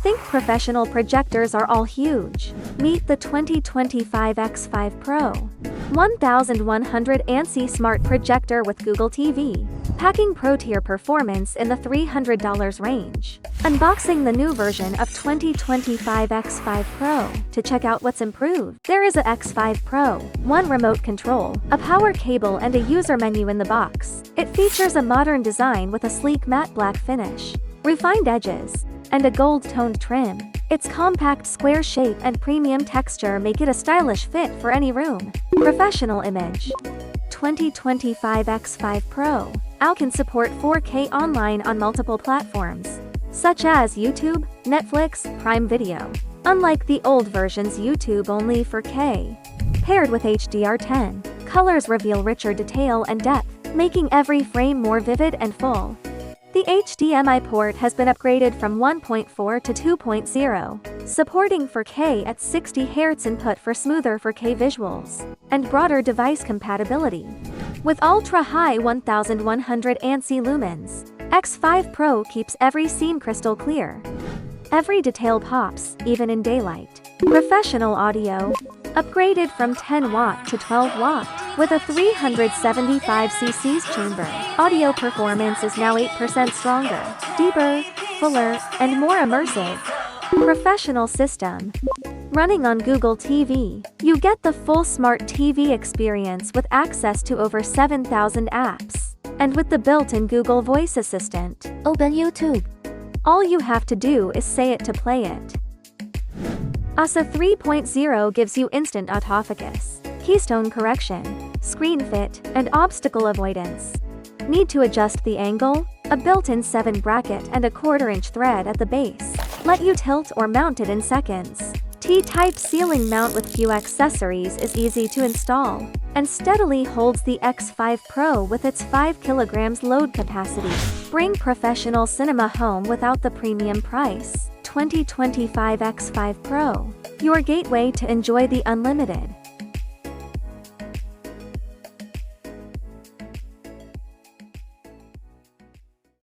Think professional projectors are all huge? Meet the 2025 X5 Pro. 1100 ANSI smart projector with Google TV. Packing pro-tier performance in the $300 range. Unboxing the new version of 2025 X5 Pro. To check out what's improved, there is a X5 Pro, one remote control, a power cable and a user menu in the box. It features a modern design with a sleek matte black finish, refined edges, and a gold-toned trim. Its compact square shape and premium texture make it a stylish fit for any room. Professional image. 2025 X5 Pro now can support 4K online on multiple platforms, such as YouTube, Netflix, Prime Video. Unlike the old version's YouTube only 4K. Paired with HDR10, colors reveal richer detail and depth, making every frame more vivid and full. The HDMI port has been upgraded from 1.4 to 2.0, supporting 4K at 60 Hz input for smoother 4K visuals, and broader device compatibility. With ultra-high 1100 ANSI lumens, X5 Pro keeps every scene crystal clear. Every detail pops, even in daylight. Professional audio. Upgraded from 10 watt to 12 watt, with a 375 cc chamber. Audio performance is now 8% stronger, deeper, fuller, and more immersive. Professional system. Running on Google TV, you get the full smart TV experience with access to over 7,000 apps. And with the built-in Google Voice Assistant, open YouTube. All you have to do is say it to play it. ANSI 3.0 gives you instant autofocus, keystone correction, screen fit, and obstacle avoidance. Need to adjust the angle? A built-in 7 bracket and a 1/4-inch thread at the base let you tilt or mount it in seconds. T-type ceiling mount with few accessories is easy to install, and steadily holds the X5 Pro with its 5 kg load capacity. Bring professional cinema home without the premium price. 2025 X5 Pro, your gateway to enjoy the unlimited.